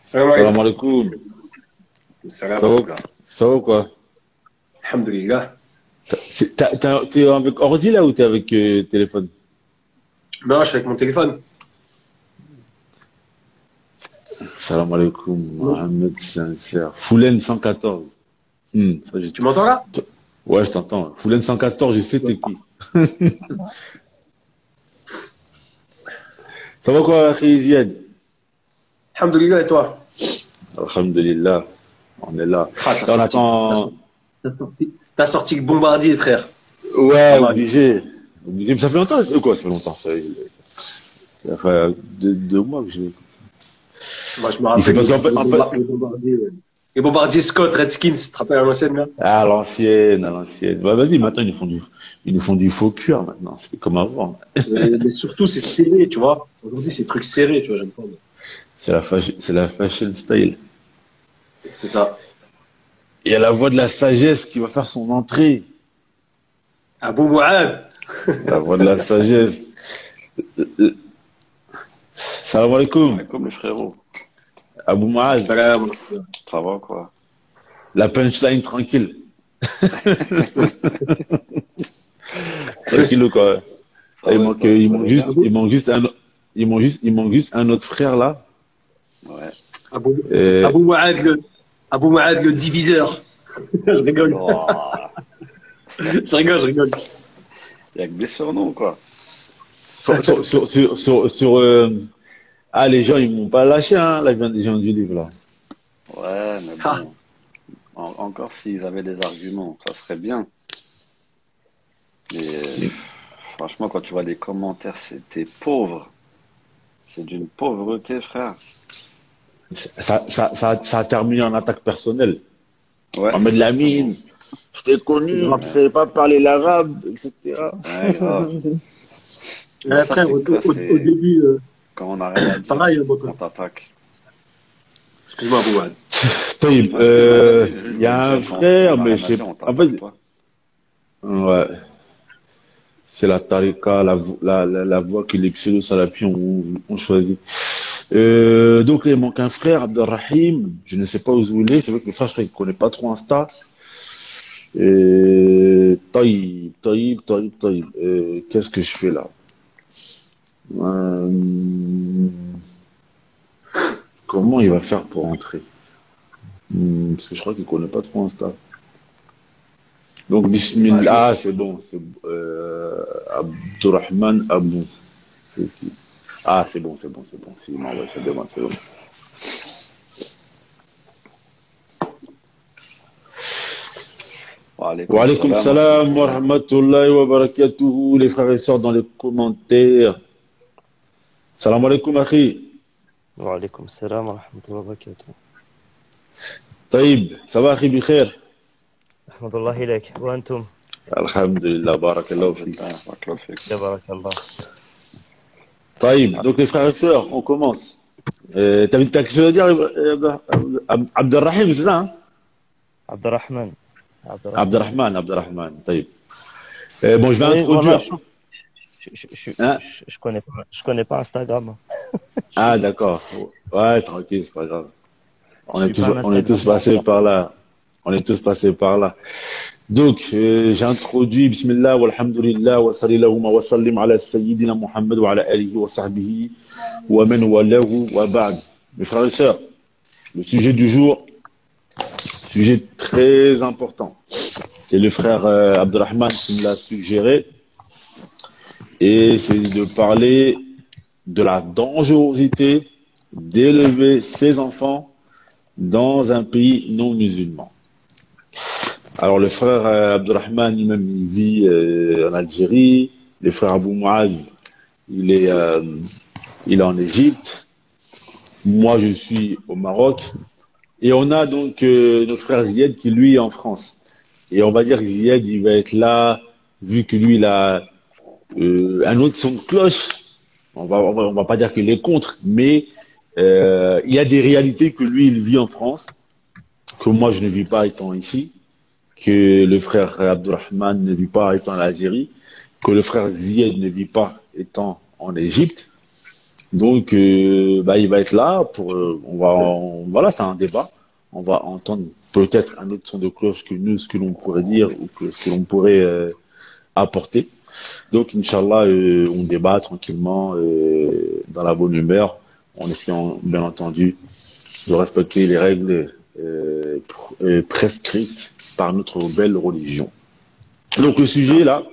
Salam Salam alaikum. alaikum. Salam Ça va, alaikum. ça va quoi? Alhamdulillah. T'es avec ordi là ou t'es avec téléphone? Non, je suis avec mon téléphone. Salam alaikum, Oui. Mohamed Sincère. Foulen 114. Tu m'entends là? Ouais, je t'entends. Foulen 114, je sais Ouais. t'es qui. Ça va quoi, Akhi Ziad? Alhamdulillah et toi? Alhamdulillah, on est là. Ah, Là, on attend. t'as sorti le bombardier, frère. Pas Ouais, mal. obligé. Obligé. Mais ça fait longtemps. Quoi, ça fait longtemps. Ça fait deux mois que j'ai. Moi, je me Il fait rappelle parce qu'en fait, le bombardier. Ouais. Les bombardiers Scott, Redskins, tu te rappelles à l'ancienne là? à l'ancienne, à l'ancienne. Bah, vas-y, maintenant, ils nous font du faux cuir, maintenant. C'est comme avant. Mais surtout, c'est serré, tu vois. Aujourd'hui, c'est des trucs serrés, tu vois, j'aime pas. Moi. C'est la fashion style. C'est ça. Il y a la voix de la sagesse qui va faire son entrée. Abou Mouad. La voix de la sagesse. Salam alaikum. Comme les frérots. Abou Maaz. Salam. Ça va quoi? La punchline tranquille. Tranquille, quoi. Ça va, toi, Il tu manque vas juste, bien? il manque juste un autre frère là. Ouais. Abou, Euh, Abou Mouad, le diviseur. Je rigole. Oh, Je rigole. il y a que des surnoms quoi. Ah, les gens, ils m'ont pas lâché, hein, là, je viens des gens du livre, là. Ouais, mais Ah, bon. Encore s'ils avaient des arguments, ça serait bien. Mais franchement, quand tu vois les commentaires, c'était pauvre. C'est d'une pauvreté, frère. Ça a terminé en attaque personnelle. Ouais, Mohamed exactement. Lamine, je t'ai c'est connu, grave. tu Ouais, savais pas parler l'arabe, etc. ouais, grave. Et Mais ça, après, au c'est début, quand on n'a rien à dire, pareil, moi, on t'attaque. excuse-moi, Abou Mouad. Taïb, Moi, ce que vas-y, juste, il je y voulais a un dire, quand frère, on n'a mais rien je à sais, dire, on en fait, t'attaque, toi. ouais, c'est la tarika, la voie que les pseudo-salafiens ont choisi. Donc, il manque un frère, Abdelrahim, je ne sais pas où il est, c'est vrai que le frère, je crois qu'il connaît pas trop Insta. Taïb. Qu'est-ce que je fais là? Euh, Comment il va faire pour entrer? Parce que je crois qu'il connaît pas trop Insta. Donc, Bah, je... Bismillah, ah, c'est bon, c'est Abdurrahman Abou. Ah, c'est bon. S'il m'envoie sa demande, c'est bon. Wa alaykoum Wa alaykum salam wa salam wa rahmatullah. rahmatullahi wa barakatuhu. Les frères et sœurs dans les commentaires. Salam alaikum, akhi. وعليكم السلام ورحمة الله وبركاته. Taïb, ça va, akhi, bikhair? أحمد الله إليك وأنتم. Alhamdulillah, barakallahu fik. Alhamdulillah, barakallahu fik. تبارك الله. Taïb, donc les frères et sœurs, on commence. T'as quelque chose à dire, Abdelrahim, c'est ça, hein? عبد الرحمن. عبد الرحمن. Abdelrahman, Taïb. Bon, je vais Oui, voilà, introduire. Hein? je connais pas Instagram. Ah, d'accord. Ouais, tranquille, c'est pas grave. Je suis pas un On est tous Instagrammeur. passés par là. On est tous passés par là. Donc, j'introduis, bismillah, walhamdulillah, wa sallallahu wa sallim ala sayyidina Muhammad wa ala alihi wa sahbihi wa man walahu wa ba'd. Mes frères et sœurs, le sujet du jour, sujet très important. C'est le frère Abdelrahman qui me l'a suggéré. Et c'est de parler de la dangerosité d'élever ses enfants dans un pays non musulman. Alors le frère Abdelrahman, lui-même, il vit en Algérie. Le frère Abou Mouaz, il est, euh, il est en Égypte. Moi, je suis au Maroc. Et on a donc notre frère Zied qui, lui, est en France. Et on va dire que Zied, il va être là, vu que lui, il a un autre son de cloche. On va pas dire qu'il est contre, mais il y a des réalités que lui, il vit en France, que moi, je ne vis pas étant ici, que le frère Abdurrahman ne vit pas étant en Algérie, que le frère Zied ne vit pas étant en Égypte. Donc, bah, il va être là pour, voilà, c'est un débat. On va entendre peut-être un autre son de cloche que nous, ce que l'on pourrait dire ou que ce que l'on pourrait apporter. Donc, Inch'Allah, on débat tranquillement, dans la bonne humeur, en essayant, bien entendu, de respecter les règles prescrites par notre belle religion. Donc, le sujet, là,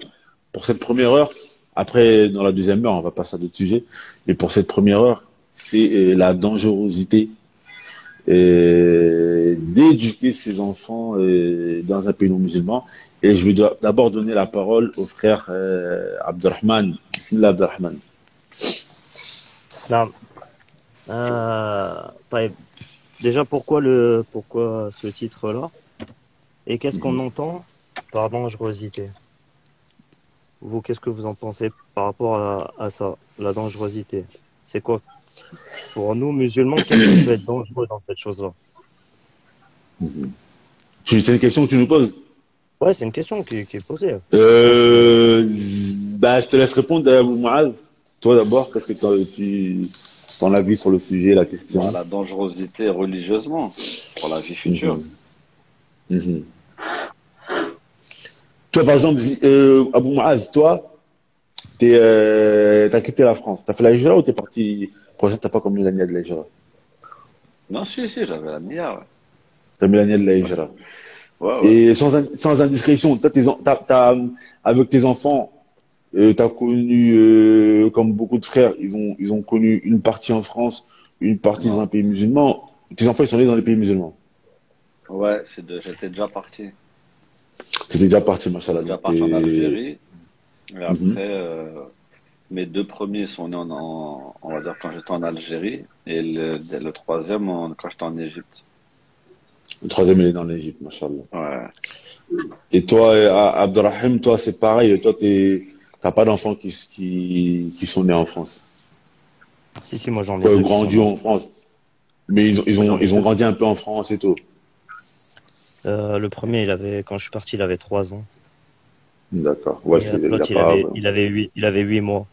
pour cette première heure, après, dans la deuxième heure, on va passer à d'autres sujets, mais pour cette première heure, c'est la dangerosité d'éduquer ses enfants dans un pays non musulman. Et je vais d'abord donner la parole au frère Abdelrahman. Bismillah Abdelrahman. Non. طيب. Déjà, pourquoi ce titre-là? Et qu'est-ce qu'on entend par dangerosité? Vous, qu'est-ce que vous en pensez par rapport à ça, la dangerosité? C'est quoi? Pour nous, musulmans, qu'est-ce qui peut être dangereux dans cette chose-là? C'est une question que tu nous poses? Ouais, c'est une question qui est posée. Bah, je te laisse répondre, Abou Muaz. Toi d'abord, qu'est-ce que ton avis sur le sujet, la question? Bah, la dangerosité religieusement pour la vie future. Mhm. Toi, par exemple, Abou Muaz, toi, t'as quitté la France. T'as fait la hijra ou t'es parti prochain, t'as pas commis l'année de la hijra? Non, si, j'avais la meilleure. T'as mis l'année de la Ouais, hijra. ouais. Et sans indiscrétion, avec tes enfants, t'as connu, comme beaucoup de frères, ils ont connu une partie en France, une partie dans Non. un pays musulman. Tes enfants, ils sont nés dans les pays musulmans. Ouais, j'étais déjà parti. T'étais déjà parti, machallah. J'étais déjà Donc, parti en Algérie. Et Mhm. après, mes deux premiers sont nés on va dire, quand j'étais en Algérie. Et le troisième, quand j'étais en Égypte. Le troisième, il est dans l'Égypte, machallah. Ouais. Et toi, Abdelrahim, toi, c'est pareil. Toi, t'as pas d'enfants qui sont nés en France. Si, moi j'en ai Qui ont deux qui sont grandi nés en en France. France. Mais Moi j'en ai ils ont deux. grandi un peu en France et tout. Le premier, quand je suis parti, il avait 3 ans. D'accord. Ouais, Et il y a l'autre, pas il avait 8 mois.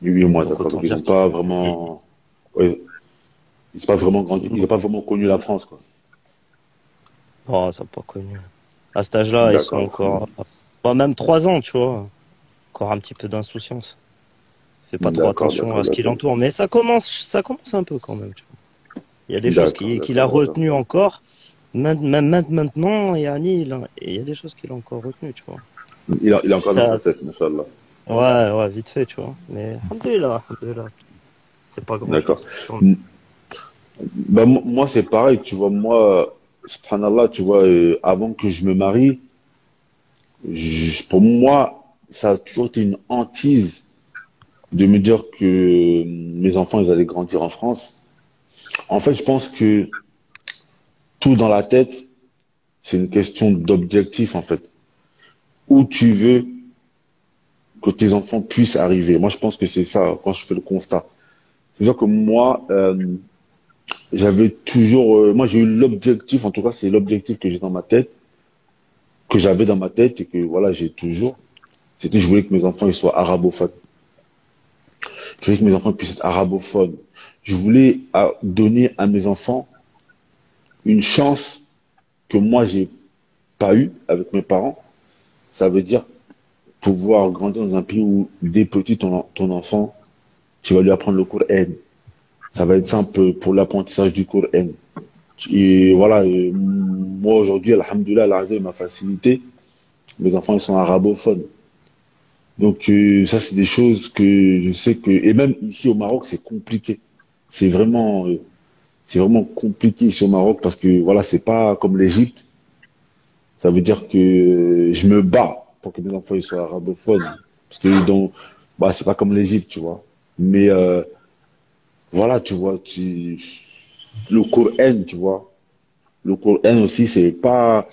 8 mois, Donc d'accord. autant Donc, ils ont dire pas qu'il vraiment, ouais, ils ont pas vraiment grandi, ils ont pas vraiment connu la France, quoi. oh, ça n'a pas connu. À cet âge-là, ils sont D'accord. encore, bah, même 3 ans, tu vois, encore un petit peu d'insouciance. Fais pas trop D'accord, attention d'accord, à ce qui d'accord. l'entoure, mais ça commence un peu quand même. Tu vois. Il y a des choses D'accord, qu'il a d'accord, d'accord. retenues encore, même maintenant, il y a des choses qu'il a encore retenues, tu vois. Il est encore dans Ça, sa tête, Inch'Allah. ouais, vite fait, tu vois. Mais alhamdoulilah, c'est pas D'accord. grand-chose. M- Bah, moi, c'est pareil, tu vois, moi, subhanallah, tu vois, avant que je me marie, pour moi, ça a toujours été une hantise de me dire que mes enfants, ils allaient grandir en France. En fait, je pense que tout dans la tête, c'est une question d'objectif, en fait. Où tu veux que tes enfants puissent arriver. Moi, je pense que c'est ça, quand je fais le constat. C'est-à-dire que moi, moi, j'ai eu l'objectif, en tout cas, c'est l'objectif que j'ai dans ma tête, que j'avais dans ma tête et que, voilà, j'ai toujours. C'était, je voulais que mes enfants, ils soient arabophones. Je voulais que mes enfants puissent être arabophones. Je voulais donner à mes enfants une chance que moi, j'ai pas eue avec mes parents. Ça veut dire pouvoir grandir dans un pays où, dès petit, ton enfant, tu vas lui apprendre le Coran. Ça va être simple pour l'apprentissage du Coran. Et voilà, moi aujourd'hui, alhamdoulilah, Allah m'a facilité. Mes enfants, ils sont arabophones. Donc ça, c'est des choses que je sais que... Et même ici au Maroc, c'est compliqué. C'est vraiment compliqué ici au Maroc parce que voilà, c'est pas comme l'Égypte. Ça veut dire que je me bats pour que mes enfants ils soient arabophones. Parce que bah, c'est pas comme l'Égypte, tu vois. Mais voilà, tu vois, le Coran, tu vois. Le Coran aussi, c'est pas...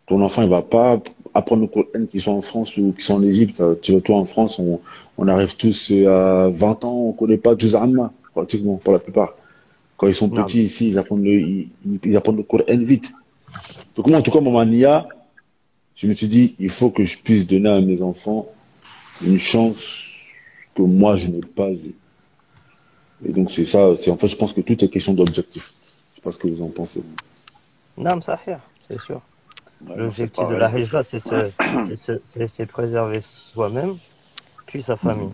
Ton enfant, il va pas apprendre le Coran qu'ils soit en France ou qu'ils soit en Égypte. Tu vois, toi, en France, on arrive tous à 20 ans, on connaît pas Juz Amma, pratiquement, pour la plupart. Quand ils sont Non, petits ici, ils apprennent le Coran vite. Donc moi, en tout cas, mon mania, je me suis dit, il faut que je puisse donner à mes enfants une chance que moi, je n'ai pas eue. Et donc c'est ça, c'est en fait je pense que tout est question d'objectif. Je sais pas ce que vous en pensez. Non, ça fait, c'est sûr. Ouais, moi, c'est L'objectif de la pareil. hijra, c'est préserver soi-même, puis sa famille.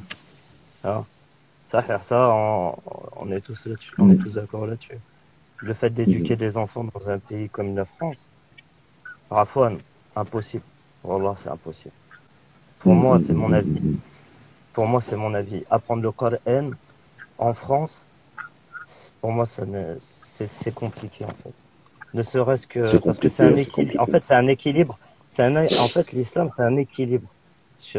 Hein. Ça, on est tous là-dessus, on est tous d'accord là-dessus. Le fait d'éduquer des enfants dans un pays comme la France, parfois, impossible. Wallah, c'est impossible. Pour moi, c'est mon avis. Pour moi, c'est mon avis. Apprendre le Coran en France, pour moi, c'est compliqué, en fait. Ne serait-ce que C'est parce que c'est un compliqué, c'est équilibre. En compliqué. fait, c'est un équilibre. En fait, l'islam, c'est un équilibre.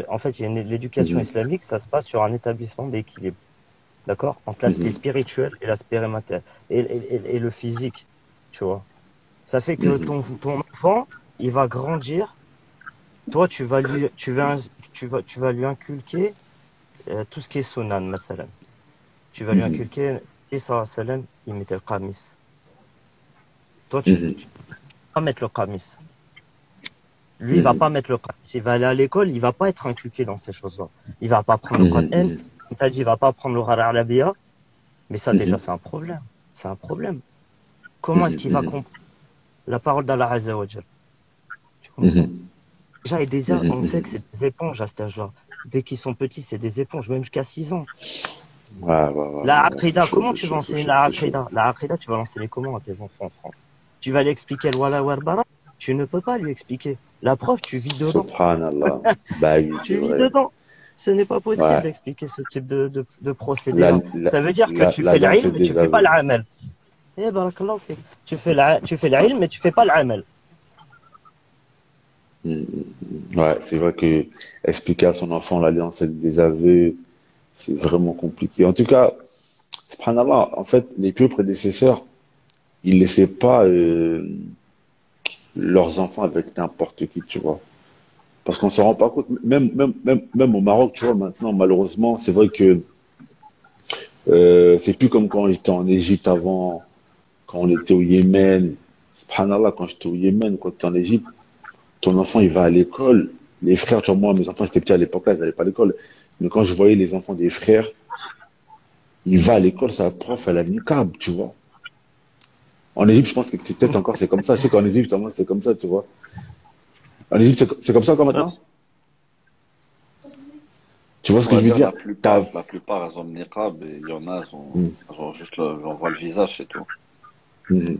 En fait, l'éducation islamique, ça se passe sur un établissement d'équilibre. D'accord? Entre l'aspect spirituel et l'aspect matériel. Et le physique. Tu vois? Ça fait que ton enfant, il va grandir. Toi, tu vas lui inculquer tout ce qui est sunan, masalan. Tu vas lui inculquer, Isa salam, il mettait le qamis. Toi, tu vas pas mettre le qamis. Lui, il va pas mettre le Coran. S'il va aller à l'école, il va pas être inculqué dans ces choses-là. Il va pas prendre le Coran. Comme t'as dit, il va pas prendre le Qur'an arabia. Mais ça, déjà, c'est un problème. C'est un problème. Comment est-ce qu'il va comprendre la parole d'Allah Azza wa Jal? Tu comprends? Déjà, on sait que c'est des éponges à cet âge-là. Dès qu'ils sont petits, c'est des éponges, même jusqu'à 6 ans. Ouais, ouais, ouais, La ouais, c'est Aqida, chaud, comment c'est tu vas chaud, c'est enseigner chaud, la c'est chaud. Aqida? La Aqida, tu vas l'enseigner comment à tes enfants en France? Tu vas lui expliquer le Wala wal Bara? Tu ne peux pas lui expliquer. La preuve, tu vis dedans. Subhanallah. Bah oui, c'est Tu vis vrai. dedans. Ce n'est pas possible Ouais. d'expliquer ce type de La, procédé-là. la, Ça veut dire que tu la fais l'ilm, lancée mais tu des fais pas aveugles. l'amal. Eh, barakallahu fik. Tu fais l'ilm, mais tu fais pas l'amal. Ouais, c'est vrai que expliquer à son enfant la lancée des aveugles, c'est vraiment compliqué. En tout cas, subhanallah, en fait, les pieux prédécesseurs, ils laissaient pas leurs enfants avec n'importe qui, tu vois. Parce qu'on s'en rend pas compte, même au Maroc, tu vois, maintenant, malheureusement, c'est vrai que c'est plus comme quand on était en Égypte avant, quand on était au Yémen. Subhanallah, quand j'étais au Yémen, quand tu es en Égypte, ton enfant, il va à l'école. Les frères, tu vois, moi, mes enfants, c'était petits à l'époque, là, ils n'allaient pas à l'école. Mais quand je voyais les enfants des frères, il va à l'école, sa prof, elle a le niqab, tu vois. En Égypte, je pense que peut-être encore c'est comme ça. Je sais qu'en Égypte, c'est comme ça, tu vois. En Égypte, c'est comme ça encore Hop. maintenant. Tu vois ce On que va je veux dire dire? T'as... la plupart, elles ont le niqab et il y en a, Hmm, elles ont juste on voit le visage, c'est tout. hmm.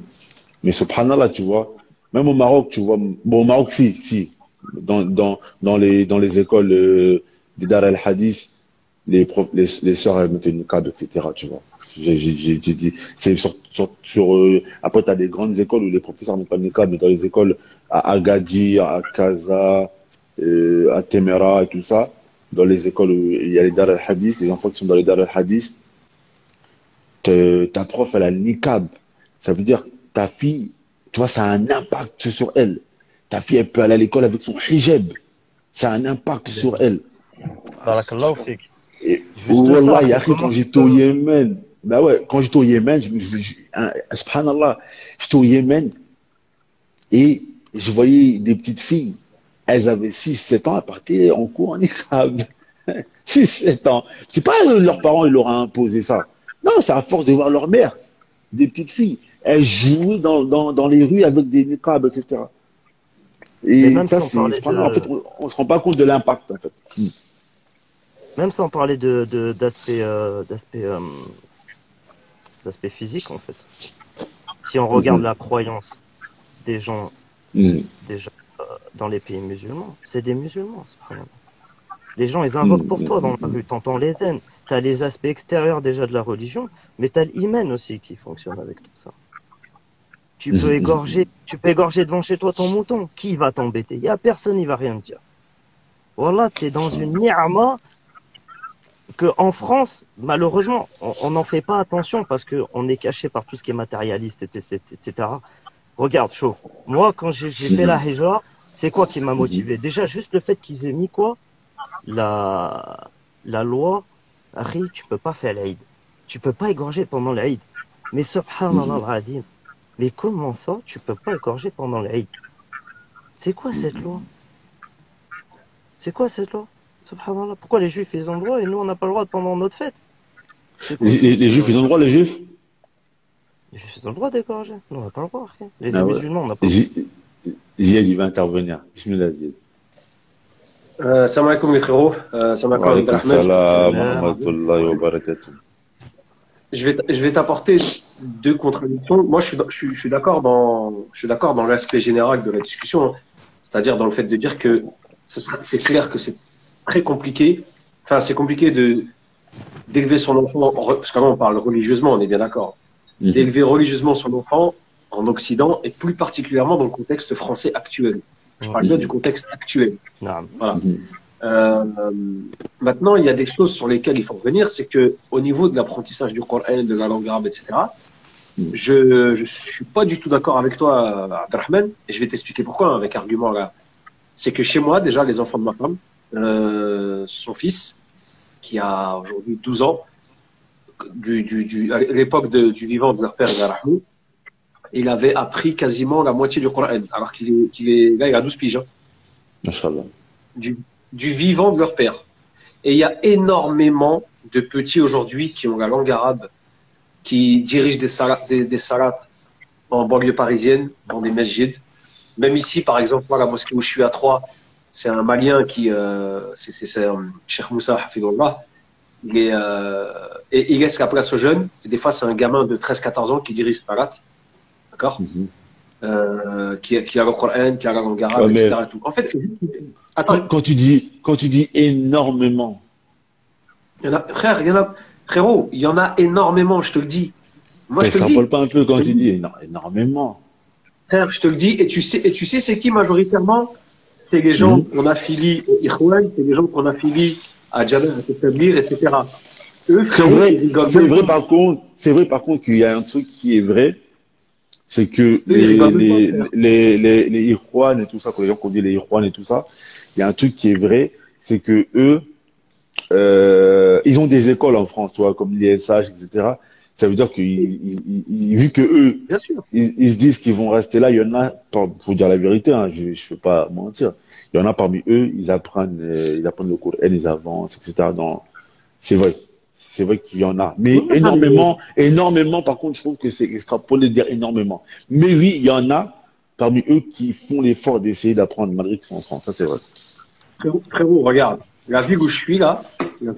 Mais subhanallah, tu vois, même au Maroc, tu vois, bon, au Maroc, si, si, dans les écoles des Dar al-Hadith, les sœurs, elles mettaient une niqab, etc., tu vois. J'ai dit, c'est après, tu as des grandes écoles où les professeurs mettent pas de niqab, mais dans les écoles à Agadir, à Casa, à Temera et tout ça, dans les écoles où il y a les Dar al-Hadith, les enfants qui sont dans les Dar al-Hadith, ta prof, elle a le niqab. Ça veut dire, ta fille, tu vois, ça a un impact sur elle. Ta fille, elle peut aller à l'école avec son hijab. Ça a un impact sur elle. Ouais, c'est Barakallahu sûr. fik. Et Juste ça, Wallah, après, quand comment tu j'étais au peux. Yémen, bah ouais, quand j'étais au Yémen, subhanallah, j'étais au Yémen et je voyais des petites filles. Elles avaient 6 7 ans, elles partaient en cours en niqab. 6 7 ans. C'est pas leurs parents, ils leur ont imposé ça. Non, c'est à force de voir leur mère. Des petites filles. Elles jouaient dans les rues avec des niqabs, etc. Mais Et même ça, sans c'est, parler subhanallah, en fait, de. on se rend pas compte de l'impact, en fait. Même sans parler d'aspect physique, en fait. Si on regarde la croyance des gens Mm, déjà dans les pays musulmans, c'est des musulmans, subhanallah. Les gens, ils invoquent mm, pour toi dans la rue. T'entends les thèmes. T'as les aspects extérieurs déjà de la religion, mais t'as l'iman aussi qui fonctionne avec tout ça. Tu peux égorger devant chez toi ton mouton. Qui va t'embêter? Il n'y a personne, il va rien te dire. Voilà, t'es dans une ni'ama que en France, malheureusement, on n'en fait pas attention parce qu'on est caché par tout ce qui est matérialiste, etc. Regarde, chauffe. Moi, quand j'ai fait la hijra, c'est quoi qui m'a motivé? Déjà, juste le fait qu'ils aient mis quoi? La, la loi, Harry, tu peux pas faire l'Aïd. Tu peux pas égorger pendant l'Aïd. Mais subhanallah al-Adim. Mais comment ça, tu peux pas égorger pendant l'Aïd? C'est quoi cette loi? C'est quoi cette loi? Subhanallah. Pourquoi les juifs, ils ont le droit et nous, on n'a pas le droit pendant notre fête? C'est quoi Les juifs, ils ont le droit, les juifs? Les juifs ont le droit d'égorger. Non, on n'a pas le droit, frère. Les Ah ouais. musulmans, on n'a pas le droit. Ziad, il va intervenir. Bismillah, Ziad. Salam alaikum les frérots. Salam Wa alaikum alaykoum Abdelrahman. salam wa Salam. rahmatullahi wa barakatuh. Je vais t'apporter deux contradictions. Moi, je suis d'accord dans l'aspect général de la discussion, hein. C'est-à-dire dans le fait de dire que c'est clair que c'est très compliqué. Enfin, c'est compliqué d'élever son enfant, parce que là, on parle religieusement, on est bien d'accord. D'élever religieusement son enfant en Occident et plus particulièrement dans le contexte français actuel. Je parle bien du contexte actuel. Non. Voilà. Maintenant, il y a des choses sur lesquelles il faut revenir, c'est que au niveau de l'apprentissage du Coran, de la langue arabe, etc., je suis pas du tout d'accord avec toi, Abdelrahman, et je vais t'expliquer pourquoi, hein, avec argument là. C'est que chez moi, déjà, les enfants de ma femme, son fils, qui a aujourd'hui 12 ans, à l'époque du vivant de leur père, Rahmou, il avait appris quasiment la moitié du Coran, alors là, il a 12 piges, hein, Mashallah. du vivant de leur père. Et il y a énormément de petits aujourd'hui qui ont la langue arabe, qui dirigent des salats en banlieue parisienne, dans des masjids. Même ici, par exemple, moi, la mosquée où je suis à Troyes, c'est un Malien qui, c'est Cheikh Moussa Hafidullah. Et il laisse la place aux jeunes. Et des fois, c'est un gamin de 13-14 ans qui dirige salat. D'accord? Qui a le Coran, qui a la langue arabe, Ouais, etc. Et tout. En fait, c'est juste. Attends, Quand tu dis énormément, frérot, il y en a énormément, je te le dis. Moi, je te le dis. t'extrapoles pas un peu quand Je te tu le dis énormément. Frère, je te le dis, et tu sais, c'est qui majoritairement? C'est les gens qu'on affilie au Ikhwan, c'est les gens qu'on affilie à Jabal, à Tablir, etc. Eux, C'est frérot, vrai, ils rigolent c'est même vrai pas. par contre qu'il y a un truc qui est vrai, c'est que Eux, ils rigolent même pas, frère. les Ikhwan et tout ça, quand les gens qu'on dit les Ikhwan et tout ça, il y a un truc qui est vrai, c'est que eux, ils ont des écoles en France, tu vois, comme l'ISH, etc. Ça veut dire que vu que eux, Bien sûr. ils se disent qu'ils vont rester là, il y en a, faut dire la vérité, hein, je ne veux pas mentir, il y en a parmi eux, ils apprennent le Coran, ils avancent, etc. C'est vrai qu'il y en a, mais Ouais, énormément, par contre, je trouve que c'est extrapolé de dire énormément. Mais oui, il y en a parmi eux qui font l'effort d'essayer d'apprendre malgré qu'ils sont en France, ça c'est vrai. Frérot, regarde, la ville où je suis là, je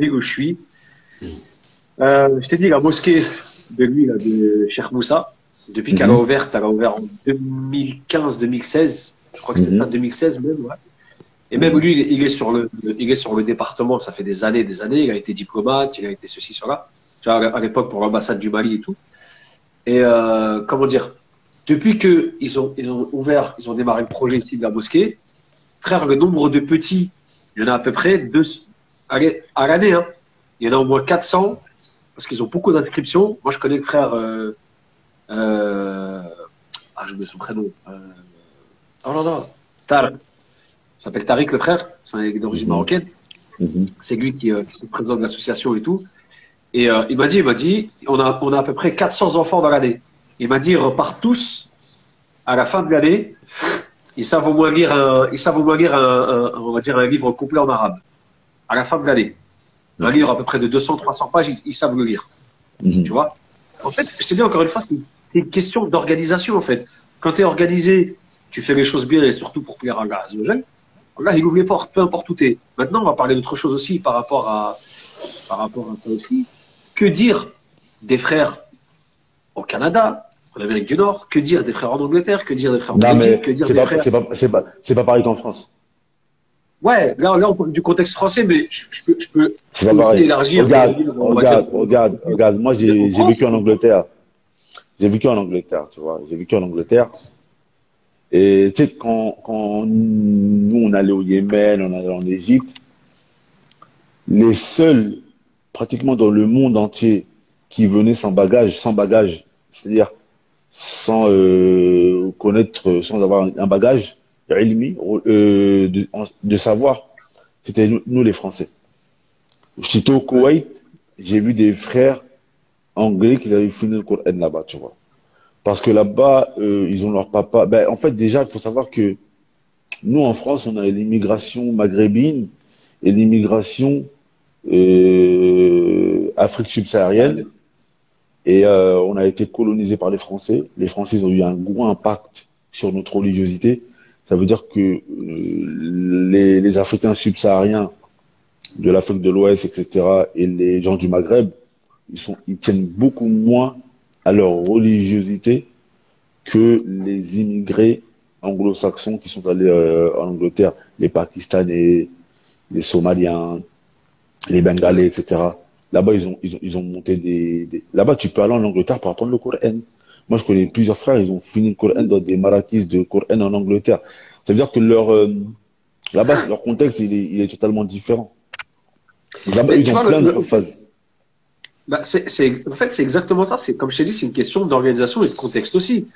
t'ai dit, la mosquée de lui, là, de Cheikh Moussa, depuis qu'elle a ouvert, elle a ouvert en 2015-2016, je crois que c'est ça, 2016 même, ouais. Et même lui, il est sur le département, ça fait des années, il a été diplomate, il a été ceci, cela, tu vois, à l'époque pour l'ambassade du Mali et tout. Et comment dire, depuis que ils ont démarré le projet ici de la mosquée, frère, le nombre de petits, il y en a à peu près allez, à l'année, hein, il y en a au moins 400, parce qu'ils ont beaucoup d'inscriptions. Moi, je connais le frère, je me souviens son prénom, oh là là, Tariq. Il s'appelle Tariq, le frère, c'est d'origine marocaine. C'est lui qui est le président de l'association et tout. Et il m'a dit, on a à peu près 400 enfants dans l'année. Il m'a dit, ils repartent tous à la fin de l'année. Ils savent au moins lire on va dire un livre complet en arabe. À la fin de l'année. Un livre à peu près de 200-300 pages, ils savent le lire. Tu vois? En fait, je te dis encore une fois, c'est une question d'organisation, en fait. Quand tu es organisé, tu fais les choses bien et surtout pour plaire à Allah Azzawajal. Allah, il ouvre les portes, peu importe où tu es. Maintenant, on va parler d'autre chose aussi par rapport à ça aussi. Que dire des frères au Canada, en Amérique du Nord? Que dire des frères en Angleterre? Que dire des frères en Non, Belgique? mais Que dire des frères... c'est pas pareil qu'en France. Ouais, là, on parle du contexte français, mais je peux C'est pas pareil. élargir. Regarde. Moi, j'ai vécu en Angleterre. J'ai vécu en Angleterre, tu vois. J'ai vécu en Angleterre. Et tu sais, quand nous, on allait au Yémen, on allait en Égypte, les seuls, pratiquement dans le monde entier, qui venaient sans bagage, c'est-à-dire sans connaître, sans avoir un bagage, ilmi, de savoir, c'était nous les Français. J'étais au Koweït, j'ai vu des frères anglais qui avaient fini le Coran là-bas, tu vois. Parce que là-bas, ils ont leur papa. Ben, en fait, déjà, il faut savoir que nous, en France, on a l'immigration maghrébine et l'immigration Afrique subsaharienne et on a été colonisé par les Français. Les Français ils ont eu un gros impact sur notre religiosité. Ça veut dire que les Africains subsahariens de l'Afrique de l'Ouest, etc., et les gens du Maghreb, ils tiennent beaucoup moins à leur religiosité que les immigrés anglo-saxons qui sont allés en Angleterre, les Pakistanais, les Somaliens, les Bengalais, etc. Là-bas, ils ont monté Là-bas, tu peux aller en Angleterre pour apprendre le Coran. Moi, je connais plusieurs frères, ils ont fini le Coran dans des marakis de Coran en Angleterre. Ça veut dire que là-bas, leur contexte, il est totalement différent. Là-bas, ils ont plein de phases. En fait, c'est exactement ça. Comme je t'ai dit, c'est une question d'organisation et de contexte aussi.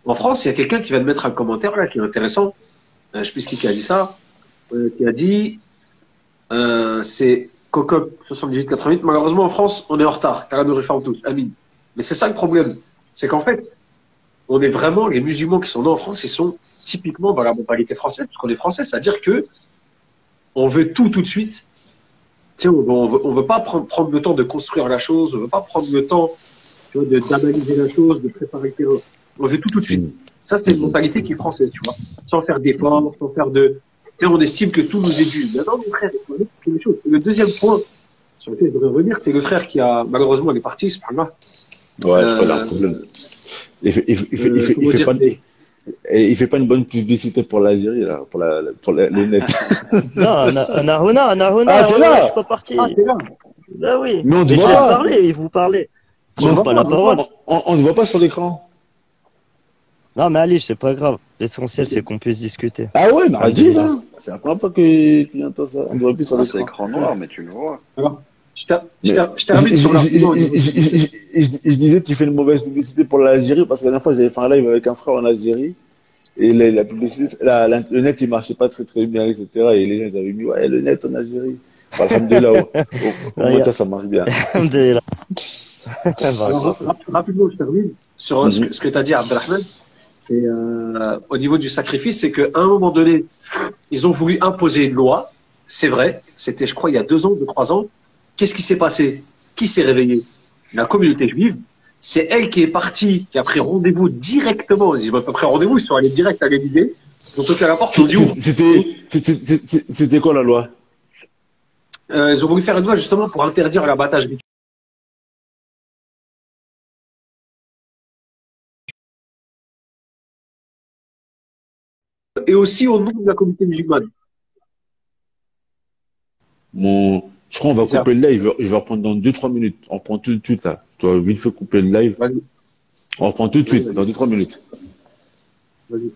En France, il y a quelqu'un qui va te mettre un commentaire là qui est intéressant. Je ne sais plus qui a dit ça. Qui a dit c'est Cococ 78-88. Malheureusement, en France, on est en retard. Qu'Allah nous réforme tous. Amin. Mais c'est ça le problème. C'est qu'en fait, on est vraiment, les musulmans qui sont nés en France, ils sont typiquement dans la mentalité française, parce qu'on est français. C'est-à-dire que on veut tout de suite. Tu sais, on veut pas prendre le temps de construire la chose, on veut pas prendre le temps, tu vois, d'analyser la chose, de préparer le terrain. On veut tout de suite. Ça, c'est une mentalité qui est française, tu vois. Sans faire d'efforts, sans faire de... Et on estime que tout nous est dû. Maintenant, mon frère, il faut quelque chose. Et le deuxième point sur lequel je voudrais revenir, c'est le frère qui a, malheureusement, il est parti, c'est pas grave. Ouais, c'est pas un problème. Il fait pas une bonne publicité pour l'Algérie, là, pour le net. Non, Naruna, Ah, t'es là? je suis pas parti. Ah, c'est là. Bah oui. Mais on te Mais je voit laisse pas. parler, il vous parlait. Je On n'ai te pas la parole. On ne voit pas sur l'écran. Non, mais allez, c'est pas grave. L'essentiel, c'est qu'on puisse discuter. Ah ouais, mais Radji, là. C'est la première fois que j'entends ça. On ne voit plus sur Ah, c'est l'écran. écran noir, mais tu le vois. Alors, je termine sur l'argument. Je disais, tu fais une mauvaise publicité pour l'Algérie parce que la dernière fois, j'avais fait un live avec un frère en Algérie et la publicité, le net, il marchait pas très très bien, etc. Et les gens, ils avaient mis, ouais, le net en Algérie. Alhamdulillah, au moins, ça marche bien. Alhamdulillah. Alors, rapidement, je termine sur ce que tu as dit, Abdelrahman. C'est au niveau du sacrifice, c'est qu'à un moment donné, ils ont voulu imposer une loi. C'est vrai, c'était, je crois, il y a 2 ans, 3 ans. Qu'est-ce qui s'est passé? Qui s'est réveillé? La communauté juive. C'est elle qui est partie, qui a pris rendez-vous directement. Ils n'ont pas pris rendez-vous, ils sont allés direct à l'Élysée. Ils ont toqué à la porte, ils ont dit ouvre. C'était quoi la loi? Ils ont voulu faire une loi justement pour interdire l'abattage. Et aussi au nom de la communauté musulmane. Je crois qu'on va couper le live. Je vais reprendre dans 2-3 minutes. On reprend tout de suite là. Tu vas vite fait couper le live. Vas-y. On reprend tout de suite, dans 2-3 minutes. Vas-y.